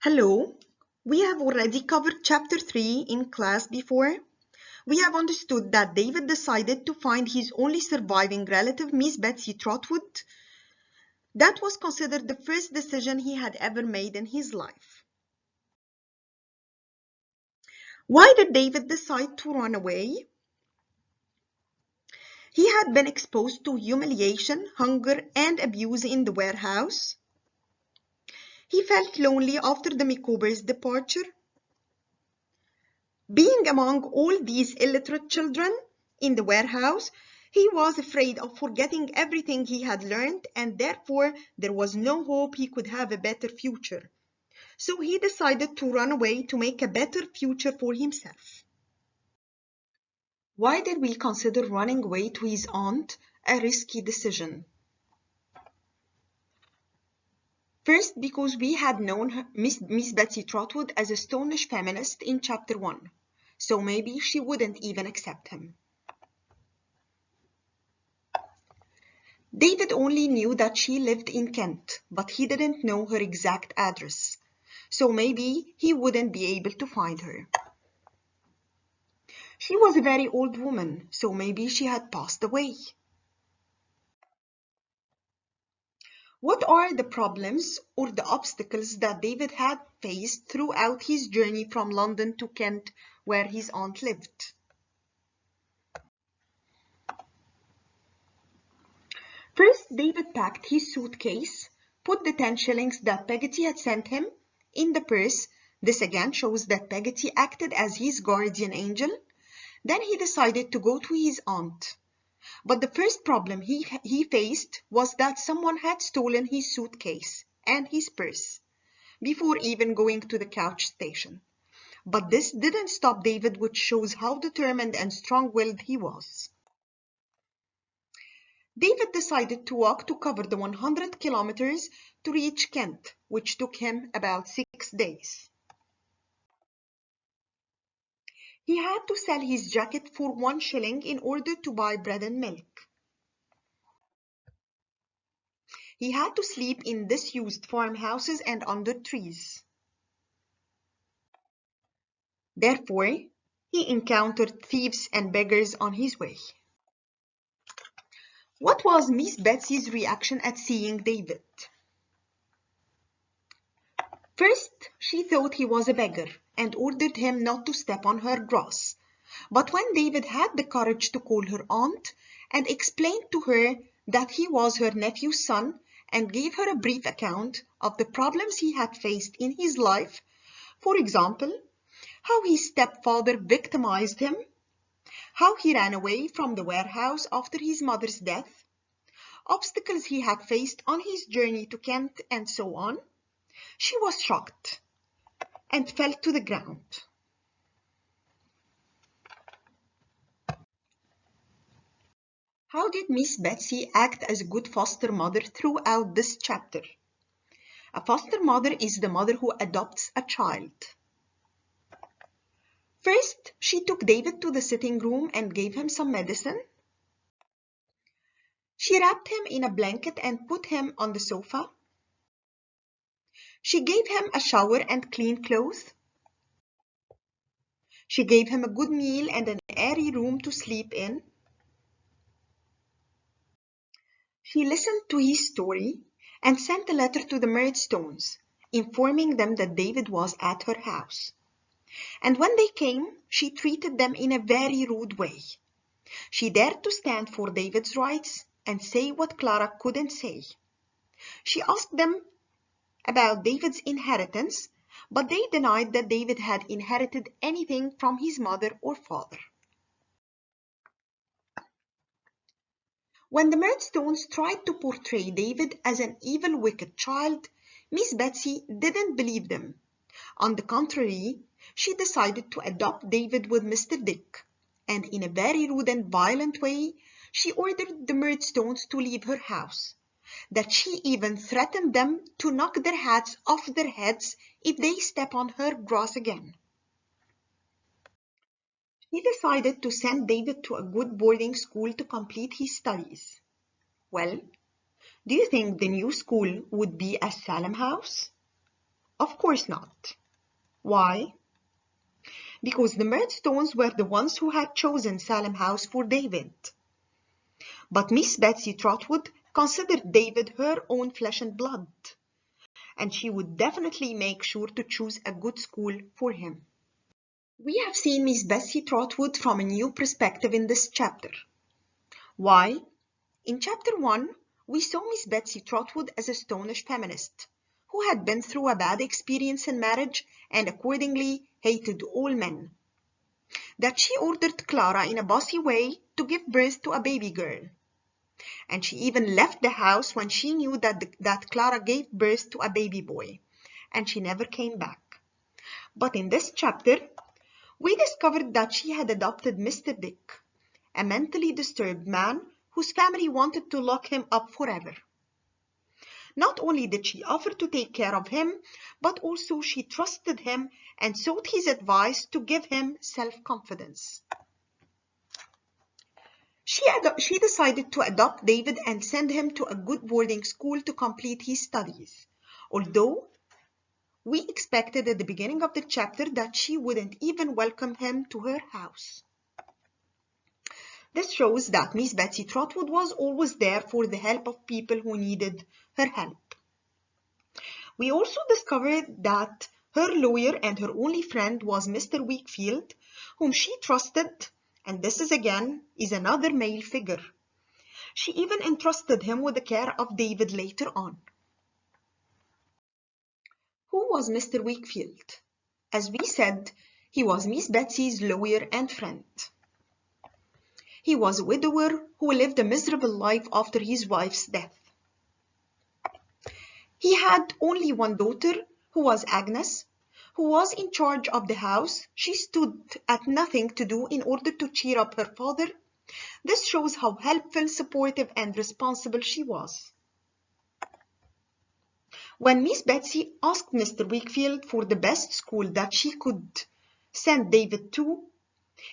Hello, we have already covered chapter 3 in class before. We have understood that David decided to find his only surviving relative, Miss Betsey Trotwood. That was considered the first decision he had ever made in his life. Why did David decide to run away? He had been exposed to humiliation, hunger, and abuse in the warehouse. He felt lonely after the Micawber's departure. Being among all these illiterate children in the warehouse, he was afraid of forgetting everything he had learned, and therefore there was no hope he could have a better future. So he decided to run away to make a better future for himself. Why did we consider running away to his aunt a risky decision? First, because we had known Miss Betsey Trotwood as a staunch feminist in chapter 1, so maybe she wouldn't even accept him. David only knew that she lived in Kent, but he didn't know her exact address, so maybe he wouldn't be able to find her. She was a very old woman, so maybe she had passed away. What are the problems or the obstacles that David had faced throughout his journey from London to Kent, where his aunt lived? First, David packed his suitcase, put the 10 shillings that Peggotty had sent him in the purse. This again shows that Peggotty acted as his guardian angel. Then he decided to go to his aunt. But the first problem he faced was that someone had stolen his suitcase and his purse before even going to the coach station. But this didn't stop David, which shows how determined and strong-willed he was. David decided to walk to cover the 100 kilometers to reach Kent, which took him about 6 days. He had to sell his jacket for 1 shilling in order to buy bread and milk. He had to sleep in disused farmhouses and under trees. Therefore, he encountered thieves and beggars on his way. What was Miss Betsy's reaction at seeing David? First, she thought he was a beggar and ordered him not to step on her grass. But when David had the courage to call her aunt and explained to her that he was her nephew's son and gave her a brief account of the problems he had faced in his life, for example, how his stepfather victimized him, how he ran away from the warehouse after his mother's death, obstacles he had faced on his journey to Kent, and so on, she was shocked and fell to the ground. How did Miss Betsy act as a good foster mother throughout this chapter? A foster mother is the mother who adopts a child. First, she took David to the sitting room and gave him some medicine. She wrapped him in a blanket and put him on the sofa. She gave him a shower and clean clothes. She gave him a good meal and an airy room to sleep in. She listened to his story and sent a letter to the Murdstones, informing them that David was at her house. And when they came, she treated them in a very rude way. She dared to stand for David's rights and say what Clara couldn't say. She asked them about David's inheritance, but they denied that David had inherited anything from his mother or father. When the Murdstones tried to portray David as an evil, wicked child, Miss Betsy didn't believe them. On the contrary, she decided to adopt David with Mr. Dick, and in a very rude and violent way, she ordered the Murdstones to leave her house, that she even threatened them to knock their hats off their heads if they step on her grass again. She decided to send David to a good boarding school to complete his studies. Well, do you think the new school would be a Salem house? Of course not. Why? Because the Murdstones were the ones who had chosen Salem House for David. But Miss Betsey Trotwood considered David her own flesh and blood, and she would definitely make sure to choose a good school for him. We have seen Miss Betsey Trotwood from a new perspective in this chapter. Why? In chapter 1, we saw Miss Betsey Trotwood as a stonish feminist who had been through a bad experience in marriage and accordingly hated all men. That she ordered Clara in a bossy way to give birth to a baby girl. And she even left the house when she knew that Clara gave birth to a baby boy, and she never came back. But in this chapter, we discovered that she had adopted Mr. Dick, a mentally disturbed man whose family wanted to lock him up forever. Not only did she offer to take care of him, but also she trusted him and sought his advice to give him self-confidence. She decided to adopt David and send him to a good boarding school to complete his studies, although we expected at the beginning of the chapter that she wouldn't even welcome him to her house. This shows that Miss Betsey Trotwood was always there for the help of people who needed her help. We also discovered that her lawyer and her only friend was Mr. Wickfield, whom she trusted, and this is another male figure. She even entrusted him with the care of David later on. Who was Mr. Wickfield? As we said, he was Miss Betsy's lawyer and friend. He was a widower who lived a miserable life after his wife's death. He had only one daughter, who was Agnes, who was in charge of the house. She stood at nothing to do in order to cheer up her father. This shows how helpful, supportive, and responsible she was. When Miss Betsy asked Mr. Wickfield for the best school that she could send David to,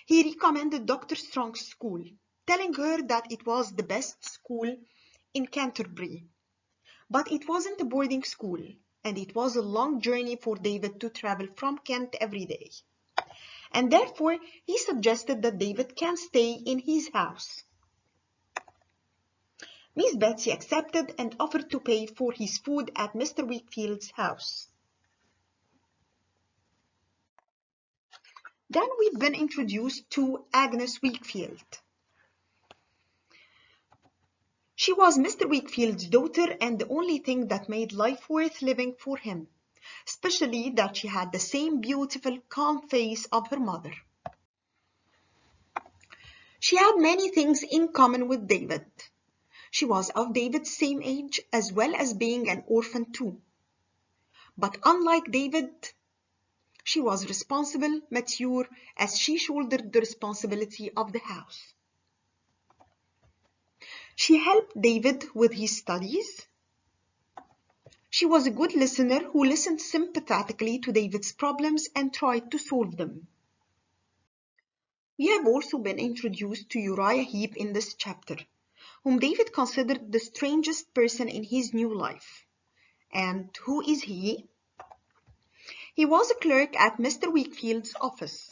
he recommended Dr. Strunk's school, telling her that it was the best school in Canterbury. But it wasn't a boarding school, and it was a long journey for David to travel from Kent every day. And therefore, he suggested that David can stay in his house. Miss Betsy accepted and offered to pay for his food at Mr. Wickfield's house. Then we've been introduced to Agnes Wickfield. She was Mr. Wickfield's daughter and the only thing that made life worth living for him, especially that she had the same beautiful, calm face of her mother. She had many things in common with David. She was of David's same age as well as being an orphan too. But unlike David, she was responsible, mature, as she shouldered the responsibility of the house. She helped David with his studies. She was a good listener who listened sympathetically to David's problems and tried to solve them. We have also been introduced to Uriah Heep in this chapter, whom David considered the strangest person in his new life. And who is he? He was a clerk at Mr. Wickfield's office.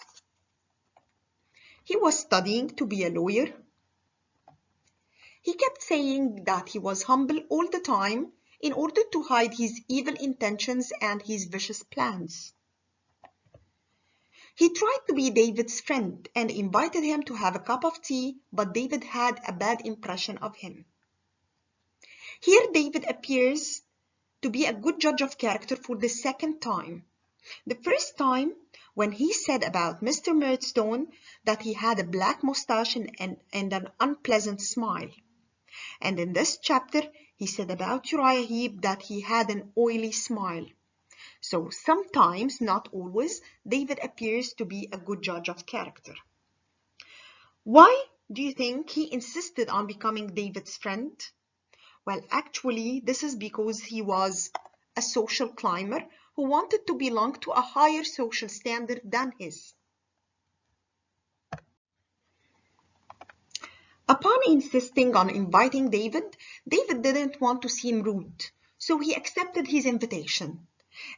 He was studying to be a lawyer. He kept saying that he was humble all the time in order to hide his evil intentions and his vicious plans. He tried to be David's friend and invited him to have a cup of tea, but David had a bad impression of him. Here David appears to be a good judge of character for the second time. The first time when he said about Mr. Murdstone that he had a black mustache and an unpleasant smile. And in this chapter, he said about Uriah Heep that he had an oily smile. So sometimes, not always, David appears to be a good judge of character. Why do you think he insisted on becoming David's friend? Well, actually, this is because he was a social climber who wanted to belong to a higher social standard than his. Upon insisting on inviting David, David didn't want to seem rude, so he accepted his invitation.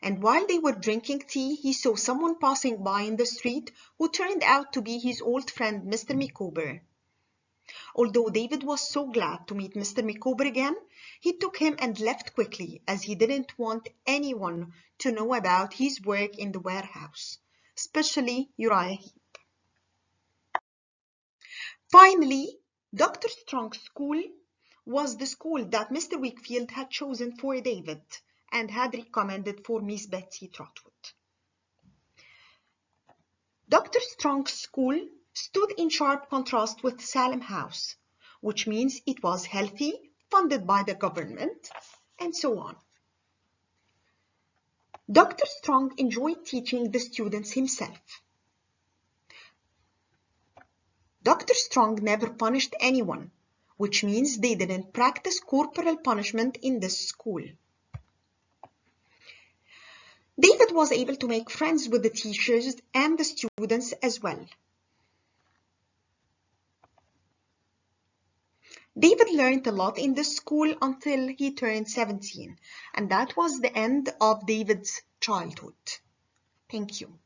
And while they were drinking tea, he saw someone passing by in the street who turned out to be his old friend, Mr. Micawber. Although David was so glad to meet Mr. Micawber again, he took him and left quickly, as he didn't want anyone to know about his work in the warehouse, especially Uriah Heep. Finally, Dr. Strunk's school was the school that Mr. Wickfield had chosen for David and had recommended for Miss Betsey Trotwood. Dr. Strunk's school stood in sharp contrast with Salem House, which means it was healthy, funded by the government, and so on. Dr. Strunk enjoyed teaching the students himself. Dr. Strunk never punished anyone, which means they didn't practice corporal punishment in this school. David was able to make friends with the teachers and the students as well. David learned a lot in this school until he turned 17, and that was the end of David's childhood. Thank you.